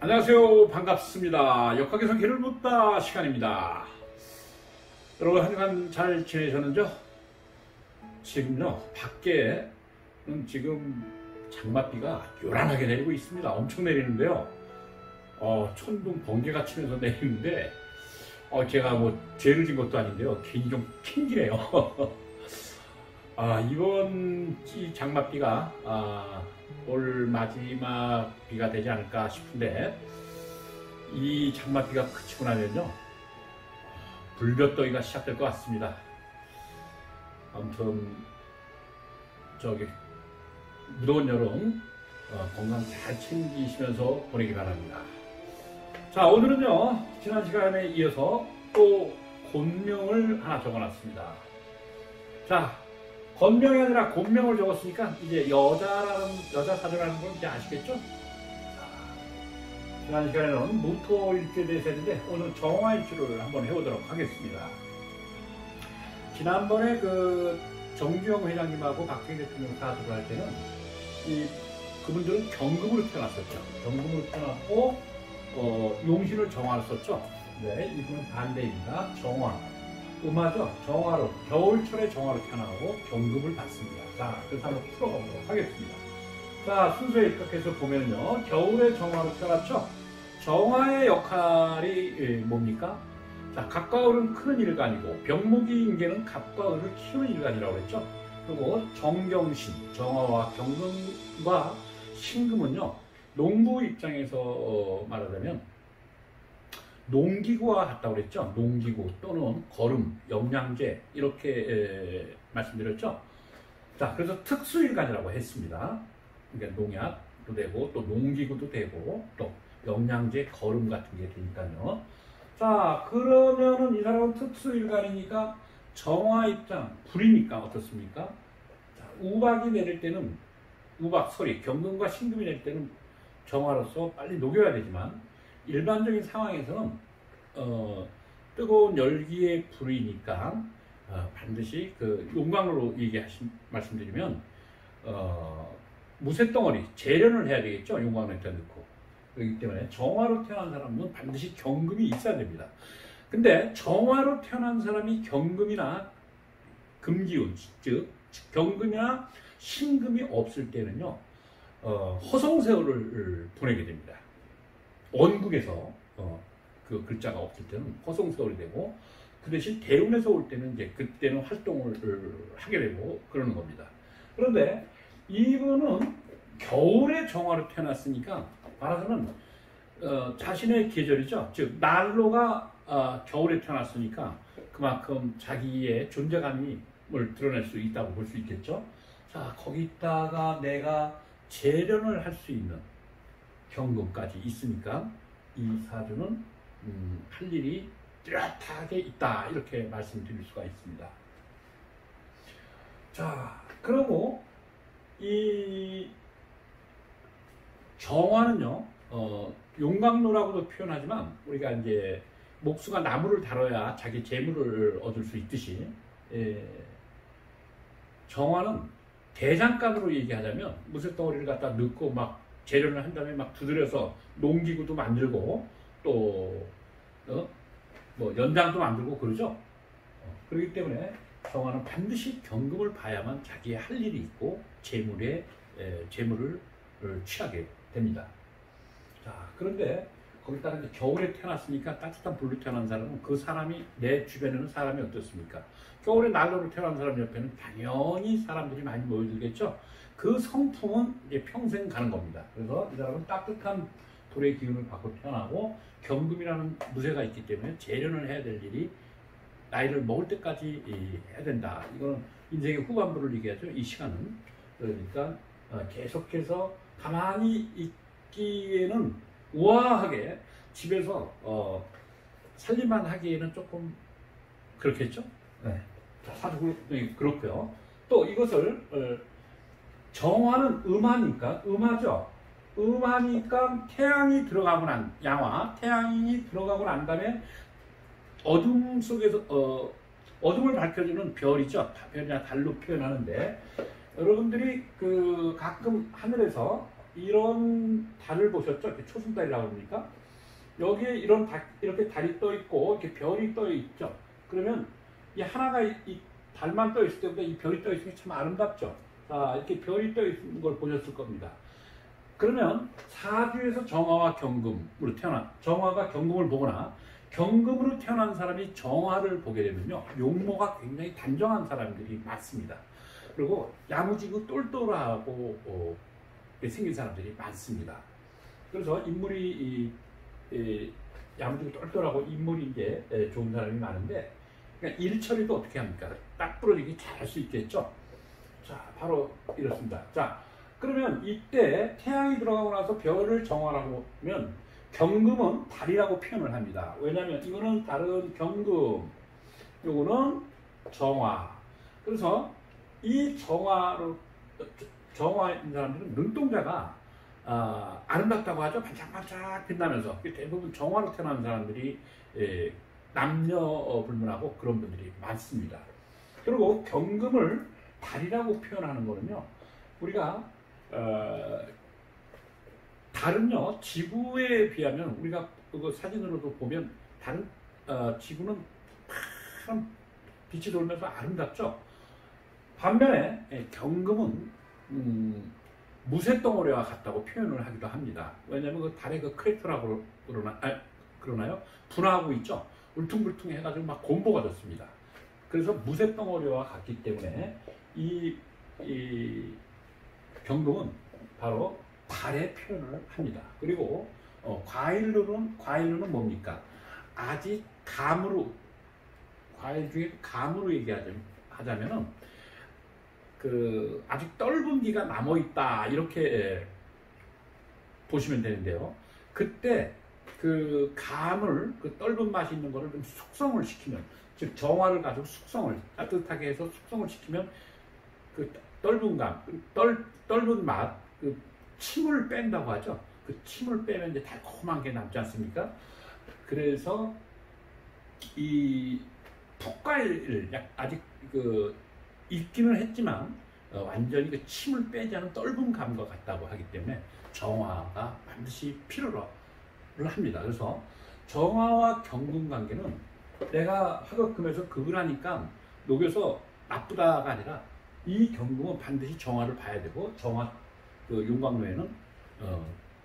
안녕하세요. 반갑습니다. 역학에서 길을 묻다 시간입니다. 여러분 한 주간 잘 지내셨는죠? 지금요 밖에는 지금 장맛비가 요란하게 내리고 있습니다. 엄청 내리는데요. 천둥 번개가 치면서 내리는데 제가 뭐 죄를 진 것도 아닌데요. 괜히 좀 튕기네요. 이번 이 장맛비가 올 마지막 비가 되지 않을까 싶은데, 이 장맛비가 그치고 나면요 불볕더위가 시작될 것 같습니다. 아무튼 무더운 여름 건강 잘 챙기시면서 보내기 바랍니다. 자, 오늘은요 지난 시간에 이어서 또 곤명을 하나 적어놨습니다. 자, 건명이 아니라 곤명을 적었으니까 이제 여자 사주라는 걸 이제 아시겠죠? 지난 시간에는 무토일주에 대해서 했는데 오늘 정화일주를 한번 해보도록 하겠습니다. 지난번에 그 정주영 회장님하고 박정희 대통령 사주를 할 때는 그분들은 경금으로 태어났었죠. 경금으로 태어났고 용신을 정화로 썼죠. 네, 이분은 반대입니다. 정화. 음화죠. 정화로, 겨울철에 정화로 태어나고 경금을 받습니다. 자, 그래서 한번 풀어보도록 하겠습니다. 자, 순서에 입각해서 보면요, 겨울에 정화로 태어났죠. 정화의 역할이 뭡니까? 자, 갑과 을은 크는 일간이고 병목이 인계는 갑과 을을 키우는 일간이라고 했죠. 그리고 정경신, 정화와 경금과 신금은요, 농부 입장에서 말하자면 농기구와 같다고 그랬죠. 농기구 또는 거름, 영양제 이렇게 말씀드렸죠. 자, 그래서 특수일간이라고 했습니다. 그러니까 농약도 되고 또 농기구도 되고 또 영양제, 거름 같은 게 되니까요. 자, 그러면은 이 사람은 특수일간이니까 정화 입장, 불이니까 어떻습니까? 자, 우박이 내릴 때는 경금과 신금이 내릴 때는 정화로서 빨리 녹여야 되지만 일반적인 상황에서는 뜨거운 열기의 불이니까 반드시 그 용광로로 말씀드리면 무쇠덩어리 재련을 해야 되겠죠. 용광로에다 넣고. 그렇기 때문에 정화로 태어난 사람은 반드시 경금이 있어야 됩니다. 근데 정화로 태어난 사람이 경금이나 금기운, 즉 경금이나 신금이 없을 때는요 허송세월을 보내게 됩니다. 원국에서 그 글자가 없을 때는 허송세월이 되고, 그 대신 대운에서 올 때는 이제 그때는 활동을 하게 되고 그러는 겁니다. 그런데 이분은 겨울에 정화로 태어났으니까 말하자면 자신의 계절이죠. 즉 난로가 겨울에 태어났으니까 그만큼 자기의 존재감을 드러낼 수 있다고 볼 수 있겠죠. 자, 거기다가 내가 재련을 할 수 있는 경금까지 있으니까 이 사주는 할 일이 뚜렷하게 있다, 이렇게 말씀드릴 수가 있습니다. 자, 그리고 이 정화는요 용광로라고도 표현하지만 우리가 이제 목수가 나무를 다뤄야 자기 재물을 얻을 수 있듯이 정화는 대장간으로 얘기하자면 무쇠덩어리를 갖다 넣고 막 재련을 한 다음에 막 두드려서 농기구도 만들고 또 뭐 연장도 만들고 그러죠. 그렇기 때문에 정화는 반드시 경금을 봐야만 자기의 할 일이 있고 재물을 취하게 됩니다. 자, 그런데 거기다가 이제 겨울에 태어났으니까 따뜻한 불로 태어난 사람은 그 사람이, 내 주변에는 사람이 어떻습니까? 겨울에 난로로 태어난 사람 옆에는 당연히 사람들이 많이 모여들겠죠. 그 성품은 이제 평생 가는 겁니다. 그래서 이 사람은 따뜻한 불의 기운을 받고 태어나고 경금이라는 무쇠가 있기 때문에 재련을 해야 될 일이 나이를 먹을 때까지 해야 된다. 이거는 인생의 후반부를 얘기하죠. 이 시간은. 그러니까 계속해서 가만히 있기에는 우아하게 집에서 살림만 하기에는 조금 그렇겠죠. 네. 사주 그렇고요. 또 이것을 정화는 음화니까, 음화죠. 음화니까 태양이 들어가고 난, 양화, 태양이 들어가고 난 다음에 어둠 속에서 어둠을 밝혀주는 별이죠. 별이나 달로 표현하는데, 여러분들이 그 가끔 하늘에서 이런 달을 보셨죠? 이렇게 초승달이라고 합니까? 여기에 이렇게 달이 떠 있고 이렇게 별이 떠 있죠. 그러면 이 하나가 이 달만 떠 있을 때보다 이 별이 떠 있으면 참 아름답죠. 자, 이렇게 별이 떠 있는 걸 보셨을 겁니다. 그러면 사주에서 정화와 경금으로 정화가 경금을 보거나 경금으로 태어난 사람이 정화를 보게 되면요, 용모가 굉장히 단정한 사람들이 많습니다. 그리고 야무지고 똘똘하고 생긴 사람들이 많습니다. 그래서 인물이 야무지고 똘똘하고 인물이 이제 좋은 사람이 많은데, 그러니까 일 처리도 어떻게 합니까? 딱 부러지게 잘 할 수 있겠죠. 자, 바로 이렇습니다. 자, 그러면 이때 태양이 들어가고 나서 별을 정화라고 하면 경금은 달이라고 표현을 합니다. 왜냐하면 이거는 다른 경금, 요거는 정화. 그래서 이 정화인 사람들은 눈동자가 아름답다고 하죠. 반짝반짝 빛나면서. 대부분 정화로 태어난 사람들이 남녀 불문하고 그런 분들이 많습니다. 그리고 경금을 달이라고 표현하는 거는요, 우리가 달은요, 지구에 비하면 우리가 그 사진으로도 보면 다른 지구는 파란 빛이 돌면서 아름답죠. 반면에 경금은 무쇠덩어리와 같다고 표현을 하기도 합니다. 왜냐하면 그 달의 그 크레이터라고 그러나요? 분화하고 있죠. 울퉁불퉁 해가지고 막 곰보가 됐습니다. 그래서 무쇠덩어리와 같기 때문에 이 경금은 바로 달의 표현을 합니다. 그리고 과일로는 뭡니까? 아직 감으로, 과일 중에 감으로 얘기하자면은 아직 떫은 기가 남아 있다, 이렇게 보시면 되는데요. 그때 그 감을, 그 떫은 맛이 있는 거를 좀 숙성을 시키면, 즉 정화를 가지고 숙성을 따뜻하게 해서 숙성을 시키면 그 떫은 감, 떫은 맛, 그 침을 뺀다고 하죠. 그 침을 빼면 이제 달콤한 게 남지 않습니까? 그래서 이 풋과일을 아직 익기는 했지만 완전히 그 침을 빼지 않은 떫은 감과 같다고 하기 때문에 정화가 반드시 필요를 합니다. 그래서 정화와 경금 관계는 내가 화극금에서 극을 하니까 녹여서 나쁘다가 아니라 이 경금은 반드시 정화를 봐야 되고, 정화 용광로에는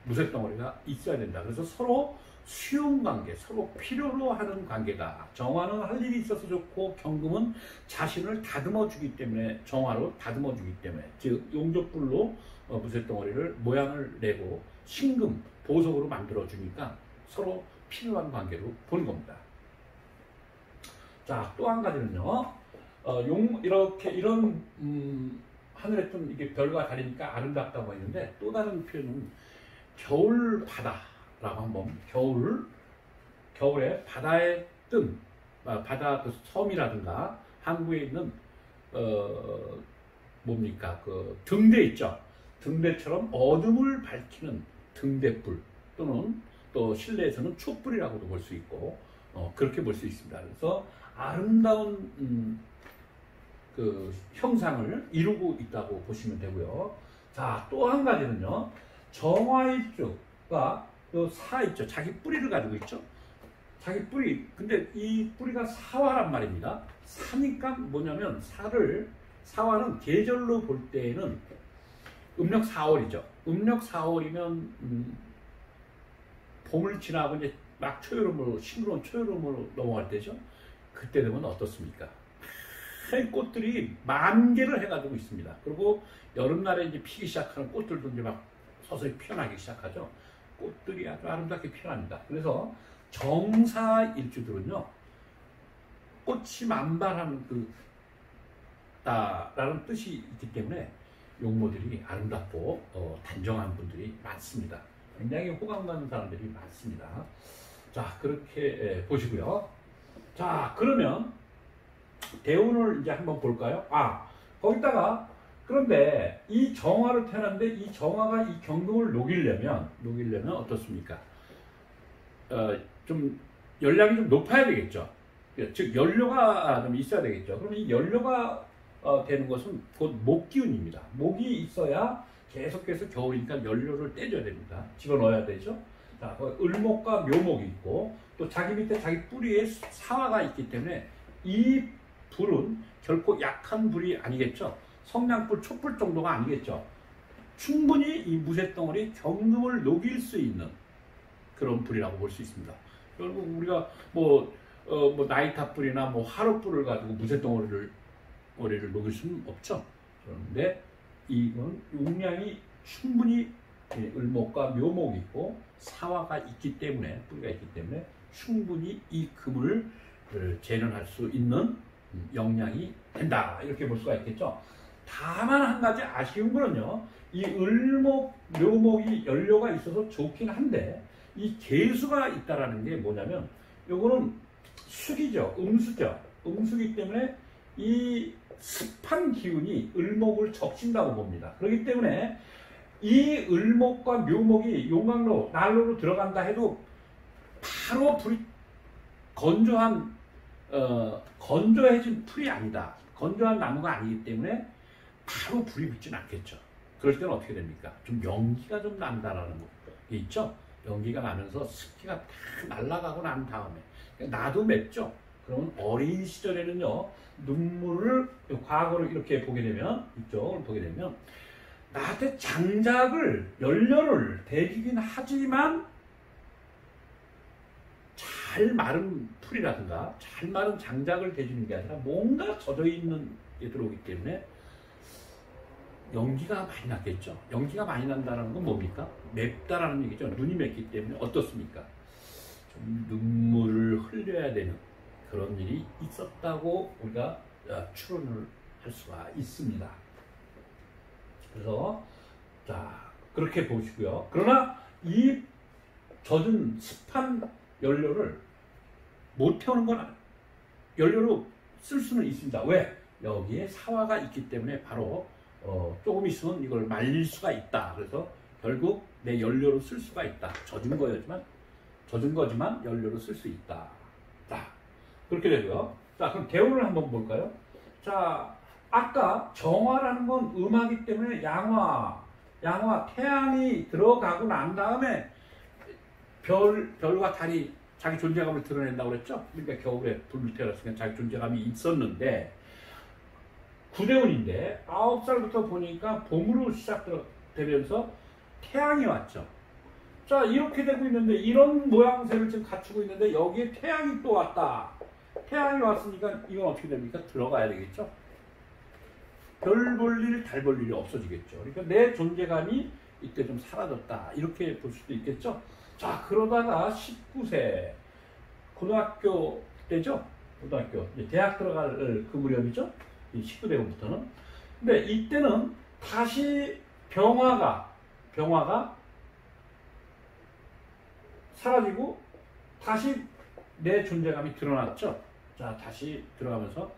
무쇠덩어리가 있어야 된다. 그래서 서로 수용 관계, 서로 필요로 하는 관계다. 정화는 할 일이 있어서 좋고 경금은 자신을 다듬어 주기 때문에, 정화로 다듬어 주기 때문에, 즉 용접불로 무쇠덩어리를 모양을 내고 신금, 보석으로 만들어 주니까 서로 필요한 관계로 보는 겁니다. 자, 또 한 가지는요, 이런 하늘에 좀 이게 별과 다르니까 아름답다고 했는데, 또 다른 표현은 겨울 바다라고 한번, 겨울에 바다의 뜸, 바다 그 섬이라든가 항구에 있는 뭡니까, 그 등대 있죠. 등대처럼 어둠을 밝히는 등대불, 또는 또 실내에서는 촛불이라고도 볼 수 있고, 그렇게 볼 수 있습니다. 그래서 아름다운 그 형상을 이루고 있다고 보시면 되고요. 자, 또 한 가지는요, 정화일주가 사 있죠. 자기 뿌리를 가지고 있죠. 자기 뿌리. 근데 이 뿌리가 사화란 말입니다. 사니까 뭐냐면, 사화는 계절로 볼 때에는 음력 4월이죠. 음력 4월이면 봄을 지나고 이제 막 초여름으로, 싱그러운 초여름으로 넘어갈 때죠. 그때 되면 어떻습니까? 꽃들이 만 개를 해가지고 있습니다. 그리고 여름날에 이제 피기 시작하는 꽃들도 이제 막 서서히 피어나기 시작하죠. 꽃들이 아주 아름답게 피어납니다. 그래서 정사일주들은요, 꽃이 만발하는 라는 뜻이 있기 때문에 용모들이 아름답고 단정한 분들이 많습니다. 굉장히 호감 가는 사람들이 많습니다. 자, 그렇게 보시고요. 자, 그러면 대운을 이제 한번 볼까요? 거기다가, 그런데 이 정화를 태어났는데 이 정화가 이 경금을 녹이려면 어떻습니까? 좀 연량이 좀 높아야 되겠죠. 즉 연료가 좀 있어야 되겠죠. 그럼 이 연료가 되는 것은 곧 목기운입니다. 목이 있어야 계속해서 겨울이니까 연료를 떼줘야 됩니다. 집어넣어야 되죠. 자, 을목과 묘목이 있고 또 자기 밑에 자기 뿌리에 사화가 있기 때문에 이 불은 결코 약한 불이 아니겠죠. 성냥불, 촛불 정도가 아니겠죠. 충분히 이 무쇠덩어리 경금을 녹일 수 있는 그런 불이라고 볼 수 있습니다. 결국 우리가 뭐 나이탑불이나 뭐 화롯불을 가지고 무쇠덩어리를 녹일 수는 없죠. 그런데 이건 용량이 충분히 을목과 묘목이 있고 사화가 있기 때문에 뿌리가 있기 때문에 충분히 이 금을 재련할 수 있는 역량이 된다 이렇게 볼 수가 있겠죠. 다만 한 가지 아쉬운 거는요, 이 을목 묘목이 연료가 있어서 좋긴 한데 이 개수가 있다라는 게 뭐냐면 요거는 수기죠, 음수죠. 음수기 때문에 이 습한 기운이 을목을 적신다고 봅니다. 그렇기 때문에 이 을목과 묘목이 용광로, 난로로 들어간다 해도 바로 불이 건조해진 풀이 아니다. 건조한 나무가 아니기 때문에 바로 불이 붙진 않겠죠. 그럴 때는 어떻게 됩니까? 좀 연기가 좀 난다라는 게 있죠. 연기가 나면서 습기가 다 날아가고 난 다음에 나도 맵죠. 그러면 어린 시절에는요, 눈물을 과거를 이렇게 보게 되면 이쪽을 보게 되면 나한테 장작을 연료를 대주긴 하지만 잘 마른 풀이라든가 잘 마른 장작을 대주는 게 아니라 뭔가 젖어 있는 게 들어오기 때문에 연기가 많이 났겠죠. 연기가 많이 난다는 건 뭡니까? 맵다라는 얘기죠. 눈이 맵기 때문에 어떻습니까? 좀 눈물을 흘려야 되는 그런 일이 있었다고 우리가 추론을 할 수가 있습니다. 그래서 자 그렇게 보시고요. 그러나 이 젖은 습한 연료를 못 태우는 건 연료로 쓸 수는 있습니다. 왜? 여기에 사화가 있기 때문에 바로 조금 있으면 이걸 말릴 수가 있다. 그래서 결국 내 연료로 쓸 수가 있다. 젖은 거지만 연료로 쓸 수 있다. 자, 그렇게 되고요. 자, 그럼 대우를 한번 볼까요? 자, 아까 정화라는 건 음하기 때문에 양화, 태양이 들어가고 난 다음에 별과 달이 자기 존재감을 드러낸다고 그랬죠? 그러니까 겨울에 불을 태웠으니까 자기 존재감이 있었는데 구대운인데 9살부터 보니까 봄으로 시작되면서 태양이 왔죠. 자, 이렇게 되고 있는데 이런 모양새를 지금 갖추고 있는데 여기에 태양이 또 왔다. 태양이 왔으니까 이건 어떻게 됩니까? 들어가야 되겠죠. 별 볼 일, 달 볼 일이 없어지겠죠. 그러니까 내 존재감이 이때 좀 사라졌다. 이렇게 볼 수도 있겠죠. 자, 그러다가 19세 고등학교 때죠. 고등학교 이제 대학 들어갈 그 무렵이죠. 19대부터는. 근데 이때는 다시 병화가 사라지고 다시 내 존재감이 드러났죠. 자, 다시 들어가면서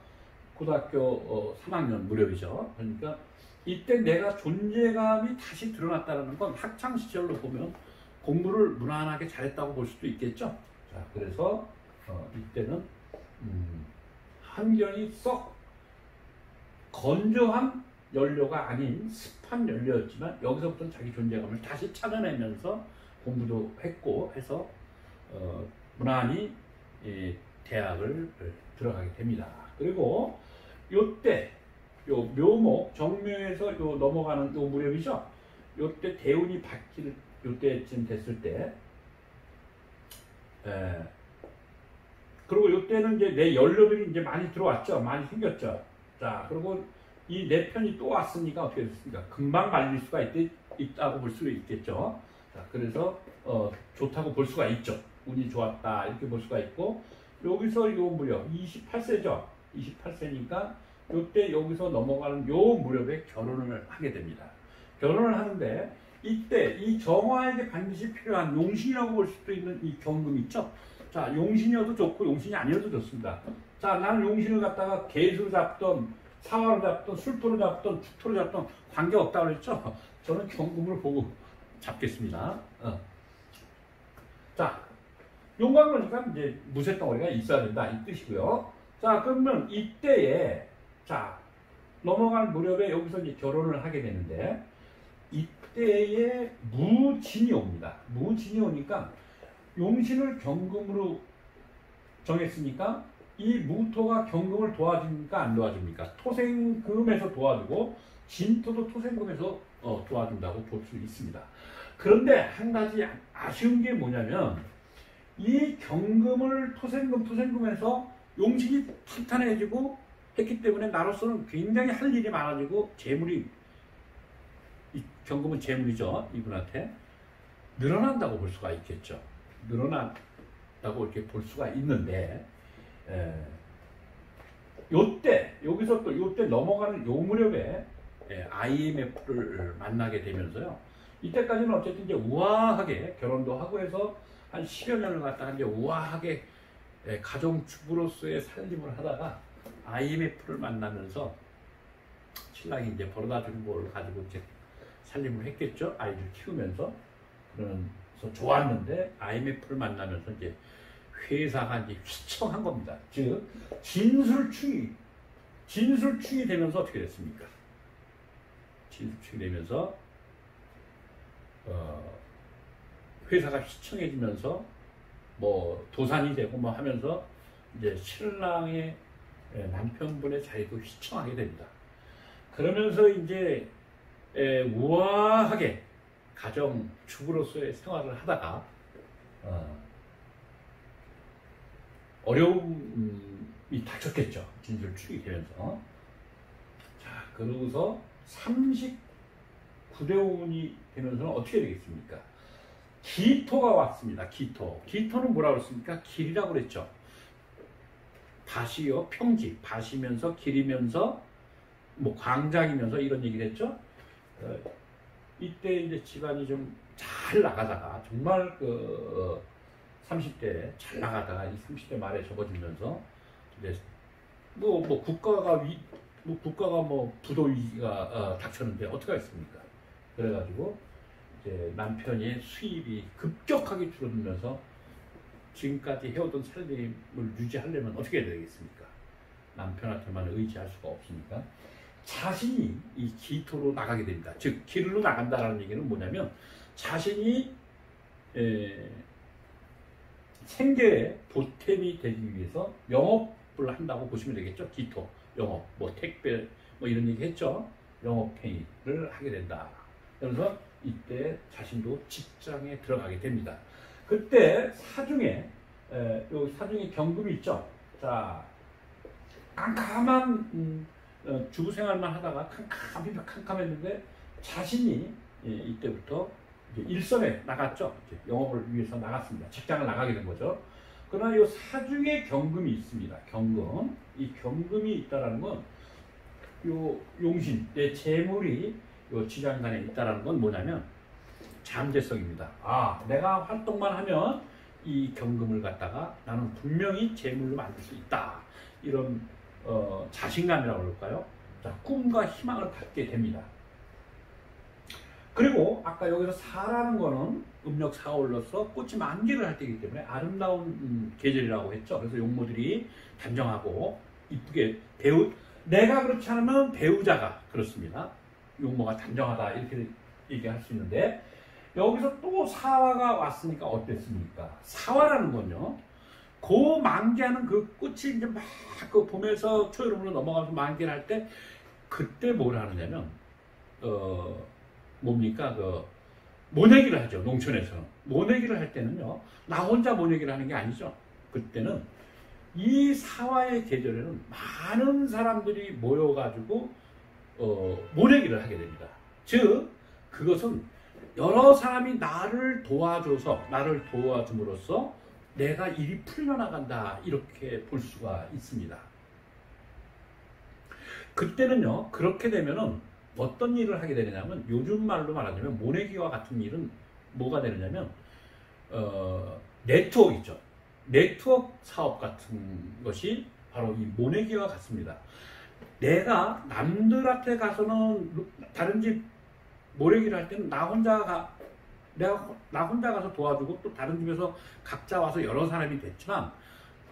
고등학교 3학년 무렵이죠. 그러니까 이때 내가 존재감이 다시 드러났다는 건 학창 시절로 보면 공부를 무난하게 잘했다고 볼 수도 있겠죠. 자, 그래서 이때는 환경이 썩 건조한 연료가 아닌 습한 연료였지만 여기서부터는 자기 존재감을 다시 찾아내면서 공부도 했고 해서 무난히 대학을 들어가게 됩니다. 그리고 요때 요 묘목 정묘에서 요 넘어가는 요 무렵이죠. 요때 대운이 바뀔 요때쯤 됐을 때 그리고 요때는 이제 내 연료들이 이제 많이 들어왔죠. 많이 생겼죠. 자, 그리고 이 내 편이 또 왔으니까 어떻게 됐습니까? 금방 말릴 수가 있다고 볼 수 있겠죠. 자, 그래서 좋다고 볼 수가 있죠. 운이 좋았다 이렇게 볼 수가 있고 여기서 요 무렵 28세죠. 28세니까 요때 여기서 넘어가는 요 무렵에 결혼을 하게 됩니다. 결혼을 하는데 이때 이 정화에게 반드시 필요한 용신이라고 볼 수도 있는 이 경금 있죠. 자, 용신이어도 좋고 용신이 아니어도 좋습니다. 자, 나는 용신을 갖다가 개수로 잡던 사화로 잡던 술토로 잡던 축토로 잡던 관계없다고 그랬죠. 저는 경금을 보고 잡겠습니다. 자, 용광로니까 이제 무쇠덩어리가 있어야 된다 이 뜻이고요. 자, 그러면 이때에 자 넘어간 무렵에 여기서 이제 결혼을 하게 되는데 이때에 무진이 옵니다. 무진이 오니까 용신을 경금으로 정했으니까 이 무토가 경금을 도와줍니까? 안 도와줍니까? 토생금에서 도와주고 진토도 토생금에서 도와준다고 볼 수 있습니다. 그런데 한 가지 아쉬운 게 뭐냐면 이 경금을 토생금에서 용신이 탄탄해지고 했기 때문에 나로서는 굉장히 할 일이 많아지고 재물이, 이 경금은 재물이죠. 이분한테 늘어난다고 볼 수가 있겠죠. 늘어난다고 이렇게 볼 수가 있는데 요때 여기서 또 요때 넘어가는 요 무렵에 IMF를 만나게 되면서요. 이때까지는 어쨌든 이제 우아하게 결혼도 하고 해서 한 10여 년을 갖다가 이제 우아하게 가정주부로서의 살림을 하다가 IMF를 만나면서 신랑이 이제 벌어다 준 걸 가지고 이제 살림을 했겠죠. 아이들 키우면서. 그러면서 좋았는데 IMF를 만나면서 이제 회사가 이제 휘청한 겁니다. 즉 진술충이 되면서 어떻게 됐습니까? 진술충이 되면서 회사가 휘청해지면서 뭐 도산이 되고 뭐 하면서 이제 신랑의 남편분의 자리도 휘청하게 됩니다. 그러면서 이제 우아하게 가정 주부로서의 생활을 하다가 어려움이 닥쳤겠죠. 진술충이 되면서. 자, 그러고서 39대운이 되면서는 어떻게 되겠습니까? 기토가 왔습니다. 기토는 뭐라고 그랬습니까? 길이라고 그랬죠. 밭이요, 평지, 밭이면서 길이면서 뭐 광장이면서 이런 얘기를 했죠. 이때 이제 집안이 좀 잘 나가다가 정말 30대 잘 나가다가 이 30대 말에 접어들면서 이제 뭐 국가가 부도 위기가 닥쳤는데 어떻게 하겠습니까? 그래가지고 이제 남편의 수입이 급격하게 줄어들면서 지금까지 해오던 살림을 유지하려면 어떻게 해야 되겠습니까? 남편한테만 의지할 수가 없으니까 자신이 이 기토로 나가게 됩니다. 즉 길로 나간다는 얘기는 뭐냐면 자신이 생계의 보탬이 되기 위해서 영업을 한다고 보시면 되겠죠. 기토, 영업, 뭐 택배 뭐 이런 얘기 했죠. 영업행위를 하게 된다. 그래서 이때 자신도 직장에 들어가게 됩니다. 그때 사중에 경금이 있죠. 자, 깜깜한 주부 생활만 하다가 캄캄했는데 자신이 이때부터 이제 일선에 나갔죠. 이제 영업을 위해서 나갔습니다. 직장을 나가게 된 거죠. 그러나 이 사중에 경금이 있습니다. 경금. 이 경금이 있다라는 건 요 용신, 내 재물이 요 지장간에 있다라는 건 뭐냐면 잠재성입니다. 아, 내가 활동만 하면 이 경금을 갖다가 나는 분명히 재물로 만들 수 있다. 이런 자신감이라고 그럴까요? 자, 꿈과 희망을 갖게 됩니다. 그리고 아까 여기서 사라는 거는 음력 4월로서 꽃이 만개를 할 때이기 때문에 아름다운 계절이라고 했죠. 그래서 용모들이 단정하고 이쁘게 내가 그렇지 않으면 배우자가 그렇습니다. 용모가 단정하다 이렇게 얘기할 수 있는데 여기서 또 사화가 왔으니까 어땠습니까? 사화라는 건요. 그 만개하는 그 꽃이 이제 막 그 봄에서 초여름으로 넘어가면서 만개를 할 때 그때 뭘 하느냐면 뭡니까? 모내기를 하죠. 농촌에서는. 모내기를 할 때는요. 나 혼자 모내기를 하는 게 아니죠. 그때는 이 사화의 계절에는 많은 사람들이 모여가지고 모내기를 하게 됩니다. 즉 그것은 여러 사람이 나를 도와줌으로써 내가 일이 풀려나간다 이렇게 볼 수가 있습니다. 그때는요. 그렇게 되면은 어떤 일을 하게 되느냐면 요즘 말로 말하자면 모내기와 같은 일은 뭐가 되느냐면 네트워크 있죠. 네트워크 사업 같은 것이 바로 이 모내기와 같습니다. 내가 남들한테 가서는 다른 집 모내기를 할 때는 나 혼자 가서 도와주고 또 다른 집에서 각자 와서 여러 사람이 됐지만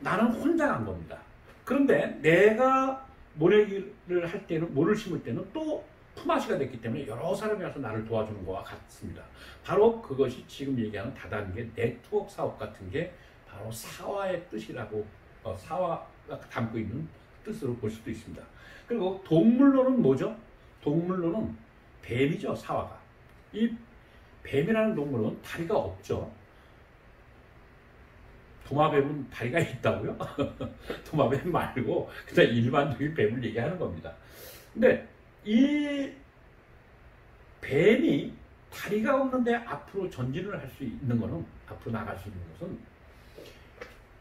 나는 혼자 간 겁니다. 그런데 내가 모내기를 할 때는 모를 심을 때는 또 품앗이가 됐기 때문에 여러 사람이 와서 나를 도와주는 것과 같습니다. 바로 그것이 지금 얘기하는 다단계 네트워크 사업 같은 게 바로 사화의 뜻이라고 사화가 담고 있는 뜻으로 볼 수도 있습니다. 그리고 동물론은 뭐죠? 동물론은 뱀이죠. 사화가. 이 뱀이라는 동물은 다리가 없죠. 도마뱀은 다리가 있다고요? 도마뱀 말고 그냥 일반적인 뱀을 얘기하는 겁니다. 근데 이 뱀이 다리가 없는데 앞으로 전진을 할 수 있는 것은, 앞으로 나갈 수 있는 것은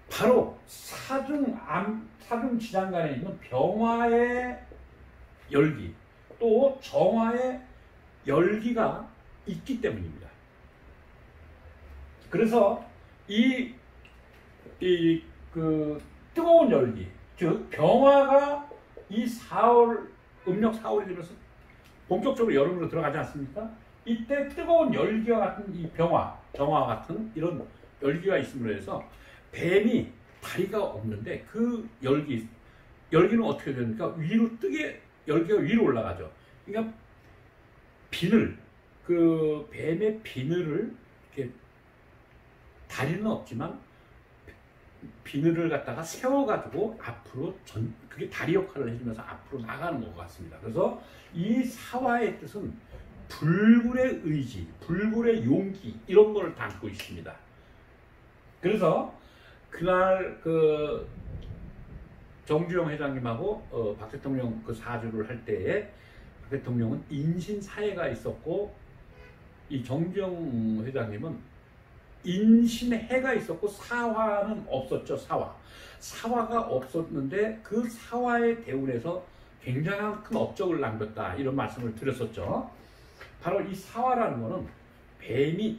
바로 사중 지장간에 있는 병화의 열기, 또 정화의 열기가 있기 때문입니다. 그래서 그 뜨거운 열기, 즉 병화가 이 4월, 음력 4월이 되면서 본격적으로 여름으로 들어가지 않습니까? 이때 뜨거운 열기와 같은 이 병화, 정화 같은 이런 열기가 있음으로 해서 뱀이 다리가 없는데 그 열기는 어떻게 됩니까? 위로 열기가 위로 올라가죠. 그러니까 그 뱀의 비늘을 이렇게, 다리는 없지만 비늘을 갖다가 세워가지고 앞으로 그게 다리 역할을 해주면서 앞으로 나가는 것 같습니다. 그래서 이 사화의 뜻은 불굴의 의지, 불굴의 용기, 이런 걸 담고 있습니다. 그래서 그날 그 정주영 회장님하고 박 대통령 그 사주를 할 때에 박 대통령은 인신사해가 있었고, 이 정주영 회장님은 인신해가 있었고 사화는 없었죠. 사화가 없었는데 그 사화의 대운에서 굉장한 큰 업적을 남겼다, 이런 말씀을 드렸었죠. 바로 이 사화라는 것은 뱀이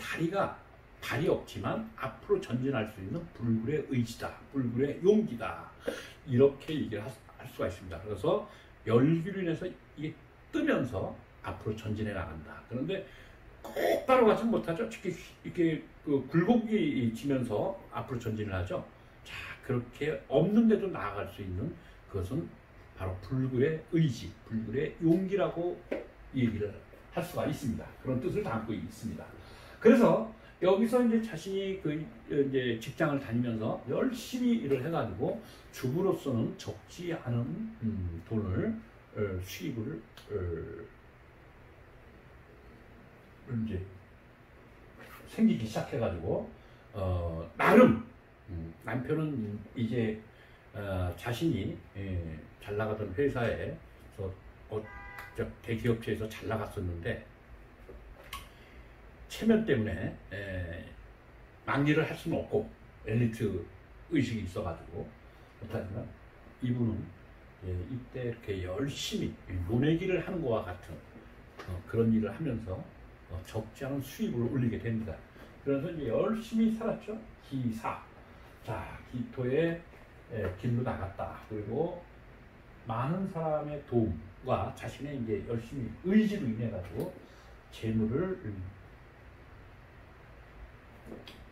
발이 없지만 앞으로 전진할 수 있는 불굴의 의지다, 불굴의 용기다, 이렇게 얘기를 할 수가 있습니다. 그래서 열기로 인해서 이게 뜨면서 앞으로 전진해 나간다. 그런데 꼭 따라가지 못하죠. 특히 이렇게 그 굴곡이 지면서 앞으로 전진을 하죠. 자, 그렇게 없는데도 나아갈 수 있는 그것은 바로 불굴의 의지, 불굴의 용기라고 얘기를 할 수가 있습니다. 그런 뜻을 담고 있습니다. 그래서 여기서 이제 자신이 이제 직장을 다니면서 열심히 일을 해가지고 주부로서는 적지 않은 돈을 수입을 이제 생기기 시작해가지고 나름 남편은 이제 자신이 잘 나가던 회사에서 대기업체에서 잘 나갔었는데 체면 때문에 막일을 할 수는 없고 엘리트 의식이 있어가지고 못하지만 이분은 이때 이렇게 열심히 모내기를 하는 것과 같은 그런 일을 하면서 적지 않은 수입을 올리게 됩니다. 그래서 이제 열심히 살았죠. 기사. 자, 기토의 길로 나갔다. 그리고 많은 사람의 도움과 자신의 이제 열심히 의지로 인해 가지고 재물을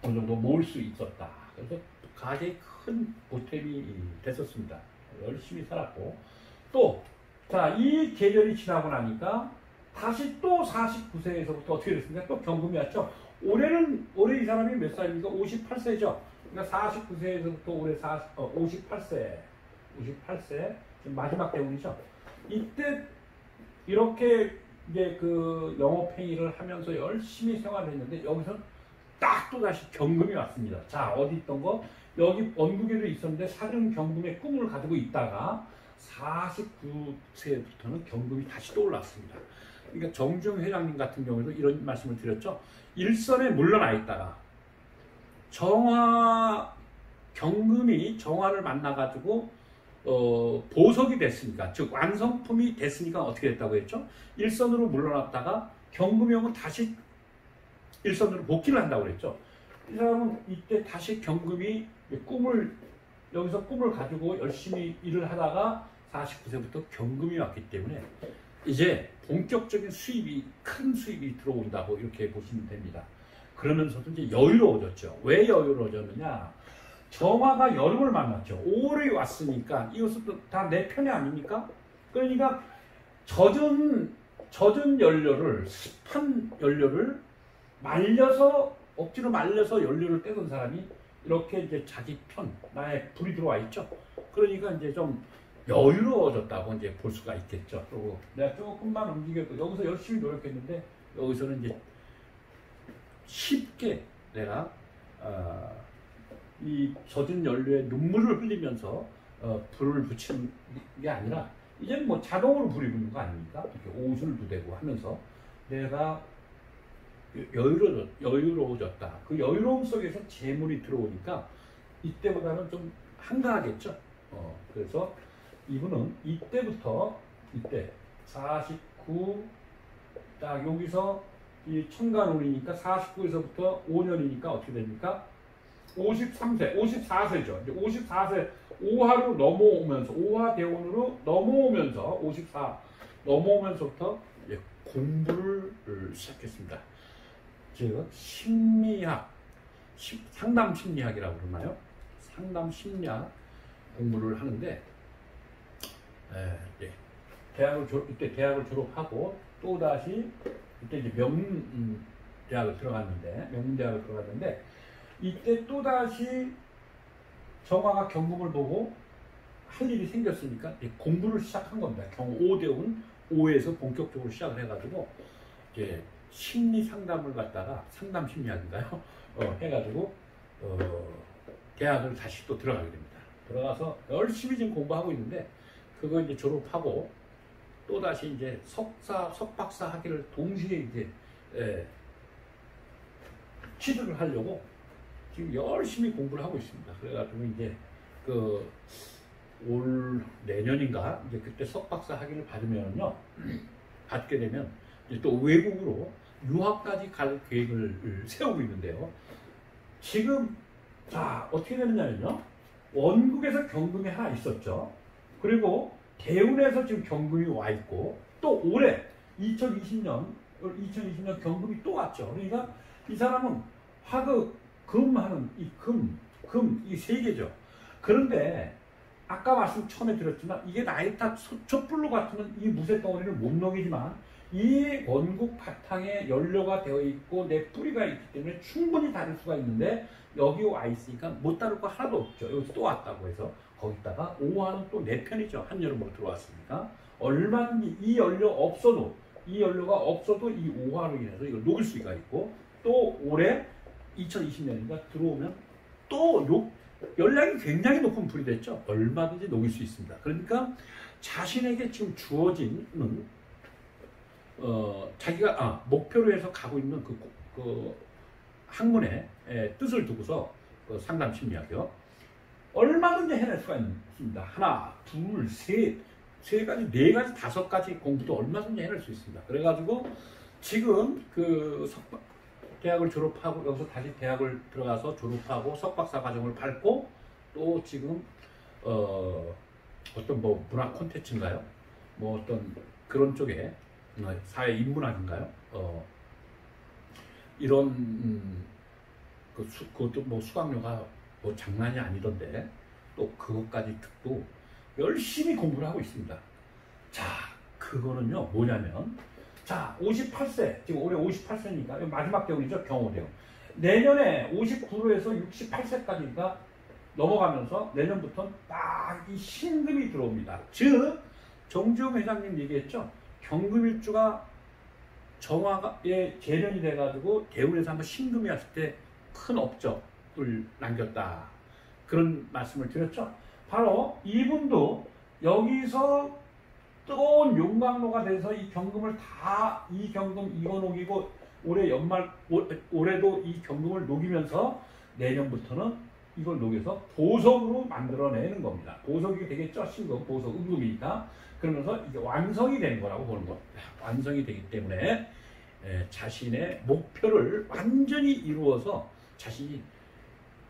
어느 정도 모을 수 있었다. 그래서 가장 큰 보탬이 됐었습니다. 열심히 살았고, 또, 자, 이 계절이 지나고 나니까 다시 또 49세에서부터 어떻게 됐습니까? 또 경금이 왔죠. 올해 이 사람이 몇 살입니까? 58세죠. 그러니까 49세에서부터 올해 58세, 지금 마지막 대운이죠. 이때 이렇게 이제 그 영업행위를 하면서 열심히 생활을 했는데 여기서 딱 또 다시 경금이 왔습니다. 자, 어디 있던 거? 여기 원국에도 있었는데 사중 경금의 꿈을 가지고 있다가 49세부터는 경금이 다시 떠올랐습니다. 그러니까 정주영 회장님 같은 경우에도 이런 말씀을 드렸죠. 일선에 물러나 있다가 경금이 정화를 만나가지고 보석이 됐으니까, 즉 완성품이 됐으니까 어떻게 됐다고 했죠? 일선으로 물러났다가 경금이 오면 다시 일선으로 복귀를 한다고 그랬죠. 이 사람은 이때 다시 경금이 여기서 꿈을 가지고 열심히 일을 하다가 49세부터 경금이 왔기 때문에 이제 본격적인 큰 수입이 들어온다고 이렇게 보시면 됩니다. 그러면서도 이제 여유로워졌죠. 왜 여유로워졌느냐? 정화가 여름을 만났죠. 5월이 왔으니까 이것은 다 내 편이 아닙니까? 그러니까 젖은 젖은 연료를, 습한 연료를 말려서, 억지로 말려서 연료를 떼던 사람이 이렇게 이제 자기 편, 나의 불이 들어와 있죠. 그러니까 이제 좀 여유로워졌다고 이제 볼 수가 있겠죠. 그리고 내가 조금만 움직여도, 여기서 열심히 노력했는데 여기서는 이제 쉽게 내가 이 젖은 연료에 눈물을 흘리면서 불을 붙이는 게 아니라 이제는 뭐 자동으로 불이 붙는 거 아닙니까? 이렇게 옷을 부대고 하면서 내가 여유로워졌다. 그 여유로움 속에서 재물이 들어오니까 이때보다는 좀 한가하겠죠. 그래서 이분은 이때부터, 이때 49, 딱 여기서 이 천간운이니까 49에서부터 5년이니까 어떻게 됩니까? 53세, 54세죠. 이제 54세 오화로 넘어오면서, 오화 대운으로 넘어오면서 54 넘어오면서부터 공부를 시작했습니다. 즉 심리학, 상담 심리학이라고 그러나요? 상담 심리학 공부를 하는데, 이때 대학을 졸업하고 또 다시 이때 이제 명문대학을 들어갔는데 이때 또 다시 정화가 경금을 보고 할 일이 생겼으니까 공부를 시작한 겁니다. 경우 5대운 5에서 본격적으로 시작을 해가지고 이제 심리 상담을 갖다가, 상담 심리학인가요? 해가지고 대학을 다시 또 들어가게 됩니다. 들어가서 열심히 지금 공부하고 있는데 그거 이제 졸업하고 또 다시 이제 석사, 석박사 학위를 동시에 이제 취득을 하려고 지금 열심히 공부를 하고 있습니다. 그래가지고 이제 올 내년인가 이제 그때 석박사 학위를 받으면요, 받게 되면 이제 또 외국으로 유학까지 갈 계획을 세우고 있는데요. 지금 자 어떻게 되느냐면요, 원국에서 경금이 하나 있었죠. 그리고 대운에서 지금 경금이 와 있고, 또 올해 2020년 경금이 또 왔죠. 그러니까 이 사람은 화극 금하는 이 이 세 개죠. 그런데 아까 말씀 처음에 드렸지만 이게 나의 탓 촛불로 같으면 이 무쇠 덩어리를 못 녹이지만 이 원국 바탕에 연료가 되어 있고 내 뿌리가 있기 때문에 충분히 다룰 수가 있는데 여기 와 있으니까 못 다룰 거 하나도 없죠. 여기 또 왔다고 해서 거기다가 5화는 또 내 편이죠. 한여름으로 들어왔으니까 얼마든지 이 연료가 없어도 이 5화로 인해서 이걸 녹일 수가 있고, 또 올해 2020년이니까 들어오면 또 연량이 굉장히 높은 불이 됐죠. 얼마든지 녹일 수 있습니다. 그러니까 자신에게 지금 주어지는 자기가 목표로 해서 가고 있는 그 학문의 뜻을 두고서 상담 심리학이요, 얼마든지 해낼 수가 있습니다. 하나, 둘, 세 가지, 네 가지, 다섯 가지 공부도 얼마든지 해낼 수 있습니다. 그래가지고 지금 대학을 졸업하고 여기서 다시 대학을 들어가서 졸업하고 석박사 과정을 밟고 또 지금 어떤 뭐 문학 콘텐츠인가요? 뭐 어떤 그런 쪽에 사회 인문학인가요? 이런 그것도 뭐 수강료가 뭐 장난이 아니던데 또 그것까지 듣고 열심히 공부를 하고 있습니다. 자, 그거는요 뭐냐면, 자 58세, 지금 올해 58세니까 마지막 대운이죠. 경호대운. 내년에 59세에서 68세까지가 넘어가면서 내년부터는 딱 이 신금이 들어옵니다. 즉 정주영 회장님 얘기했죠. 경금일주가 정화의 재련이 돼가지고 대운에서 한번 신금이 왔을 때 큰 업적을 남겼다, 그런 말씀을 드렸죠. 바로 이분도 여기서 뜨거운 용광로가 돼서 이 경금을 이 경금 이거 녹이고 올해도 이 경금을 녹이면서 내년부터는 이걸 녹여서 보석으로 만들어내는 겁니다. 보석이 되겠죠. 신금, 보석, 은금이니까. 그러면서 이게 완성이 되는 거라고 보는 겁니다. 완성이 되기 때문에 자신의 목표를 완전히 이루어서 자신이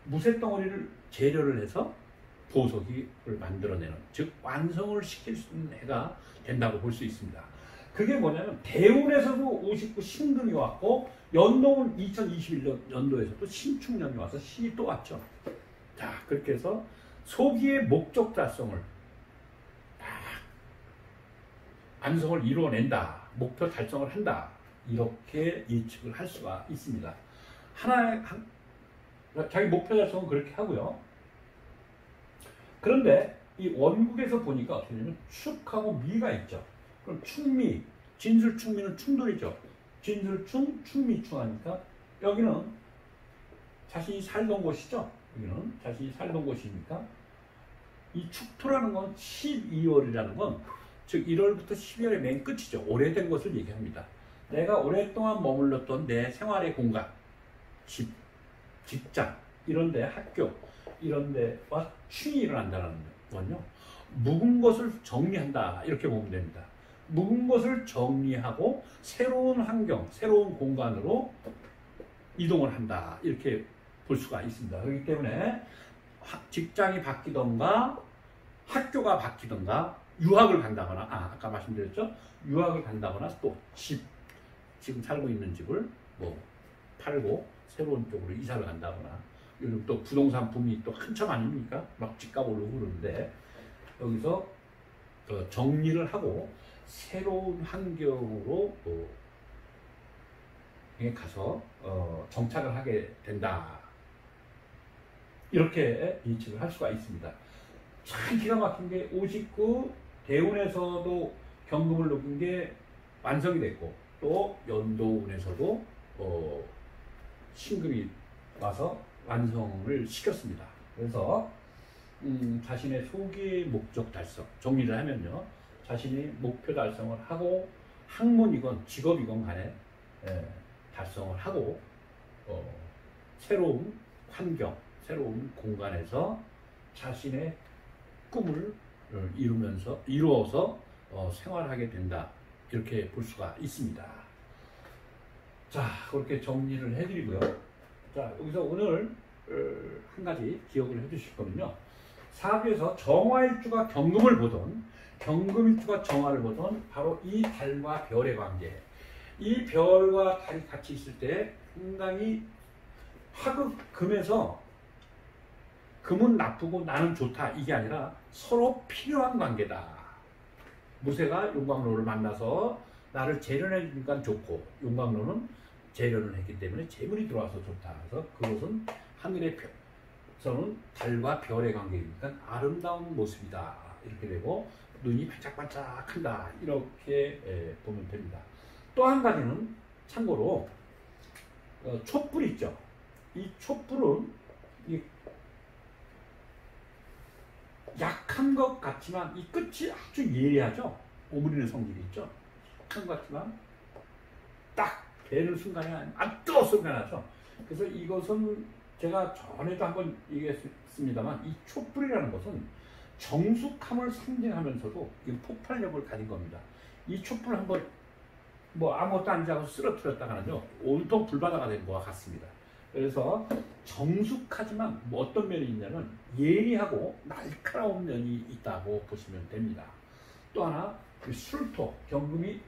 무쇠덩어리를 재료를 해서 보석을 만들어내는, 즉 완성을 시킬 수 있는 해가 된다고 볼 수 있습니다. 그게 뭐냐면 대운에서도 59 신금이 왔고 연동은 2021년 연도에서도 신축년이 와서 신이 또 왔죠. 자, 그렇게 해서 소기의 목적 달성을 딱 완성을 이루어낸다. 목표 달성을 한다. 이렇게 예측을 할 수가 있습니다. 자기 목표 달성은 그렇게 하고요. 그런데 이 원국에서 보니까 어떻게 되냐면 축하고 미가 있죠. 그럼 충미, 진술충미는 충돌이죠. 진술충, 충미충 하니까 여기는 자신이 살던 곳이죠. 여기는 자신이 살던 곳이니까 이 축토라는 건 12월이라는 건 즉 1월부터 12월의 맨 끝이죠. 오래된 것을 얘기합니다. 내가 오랫동안 머물렀던 내 생활의 공간, 집, 직장, 이런데 학교, 이런데와 충이 일어난다는 건요. 묵은 것을 정리한다 이렇게 보면 됩니다. 묵은 것을 정리하고 새로운 환경, 새로운 공간으로 이동을 한다 이렇게 볼 수가 있습니다. 그렇기 때문에 직장이 바뀌던가 학교가 바뀌던가 유학을 간다거나 아까 말씀드렸죠. 유학을 간다거나 또 지금 살고 있는 집을 뭐 팔고 새로운 쪽으로 이사를 간다거나 요즘 또 부동산 붐이 또 한참 아닙니까? 막 집값 오르고 그러는데 여기서 정리를 하고 새로운 환경으로 가서 정착을 하게 된다. 이렇게 예측을 할 수가 있습니다. 참 기가 막힌 게 59 대운에서도 경금을 놓은 게 완성이 됐고 또 연도운에서도 신금이 와서 완성을 시켰습니다. 그래서 자신의 소기의 목적 달성 정리를 하면요. 자신이 목표 달성을 하고 학문이건 직업이건 간에 달성을 하고 새로운 환경, 새로운 공간에서 자신의 꿈을 이루어서 생활하게 된다. 이렇게 볼 수가 있습니다. 자, 그렇게 정리를 해드리고요. 자, 여기서 오늘 한 가지 기억을 해주실 거는요. 사주에서 정화일주가 경금을 보던 경금일주가 정화를 보던 바로 이 달과 별의 관계. 이 별과 달이 같이 있을 때 상당히 화극금에서 금은 나쁘고 나는 좋다 이게 아니라 서로 필요한 관계다. 무쇠가 용광로를 만나서 나를 재련해 주니까 좋고 용광로는 재련을 했기 때문에 재물이 들어와서 좋다. 그래서 그것은 하늘에서는 달과 별의 관계이니까 아름다운 모습이다. 이렇게 되고 눈이 반짝반짝한다. 이렇게 보면 됩니다. 또 한 가지는 참고로 촛불 있죠. 이 촛불은 약한 것 같지만 이 끝이 아주 예리하죠. 오므리는 성질이 있죠. 약한 것 같지만 딱 베는 순간에 아주 뜨거워서 변하죠. 그래서 이것은 제가 전에도 한번 얘기했습니다만 이 촛불이라는 것은 정숙함을 상징하면서도 폭발력을 가진 겁니다. 이 촛불을 한번 뭐 아무것도 아니지 않고 쓰러뜨렸다가는요 온통 불바다가 된 것과 같습니다. 그래서 정숙하지만 뭐 어떤 면이 있냐면 예리하고 날카로운 면이 있다고 보시면 됩니다. 또 하나 술토, 경금이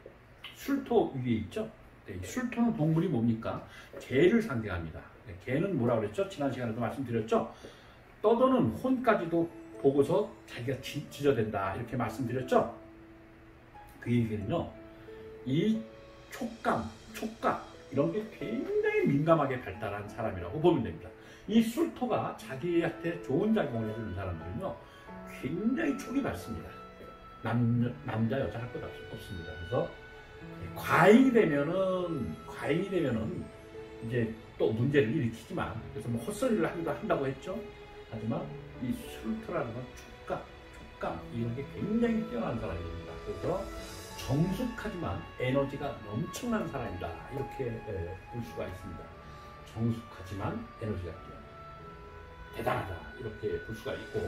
술토 위에 있죠. 네, 술토는 동물이 뭡니까? 개를 상징합니다. 네, 개는 뭐라고 그랬죠? 지난 시간에도 말씀드렸죠. 떠도는 혼까지도 보고서 자기가 지저댄다 이렇게 말씀드렸죠. 그 얘기는요. 이 촉각 이런 게 굉장히 민감하게 발달한 사람이라고 보면 됩니다. 이 술토가 자기한테 좋은 작용을 해주는 사람들은요 굉장히 촉이 밝습니다. 남자 여자 할 것 없습니다. 그래서 과잉이 되면은 이제 또 문제를 일으키지만 그래서 뭐 헛소리를 하기도 한다고 했죠. 하지만 이 술토라는 건 촉감 이런 게 굉장히 뛰어난 사람입니다. 그래서 정숙하지만 에너지가 넘쳐난 사람이다 이렇게 볼 수가 있습니다. 정숙하지만 에너지가 대단하다 이렇게 볼 수가 있고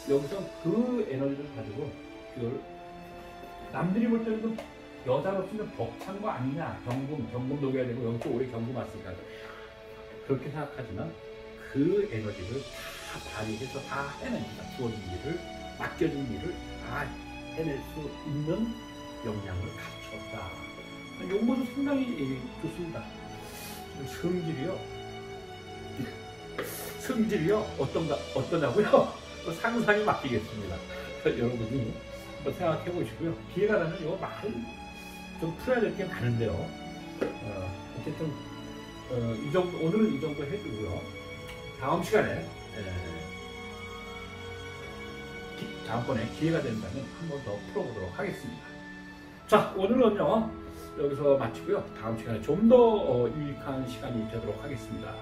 여기서 그 에너지를 가지고 이걸 남들이 볼 때는 여자로서는 벅찬 거 아니냐 경금 녹여야 되고 여기서 오래 경금 왔으니까 그렇게 생각하지만 그 에너지를 다 발휘해서 다 해냅니다. 주어진 일을 맡겨진 일을 다 해낼 수 있는 역량을 갖췄다. 용어도 상당히 좋습니다. 성질이요 어떠냐고요? 상상이 맡기겠습니다. 여러분이 한번 생각해 보시고요. 기회가 되면 이거 말 좀 풀어야 될 게 많은데요. 어쨌든 이 정도, 오늘은 이 정도 해두고요. 다음 시간에 다음번에 기회가 된다면 한 번 더 풀어보도록 하겠습니다. 자, 오늘은요 여기서 마치고요. 다음 시간에 좀 더 유익한 시간이 되도록 하겠습니다.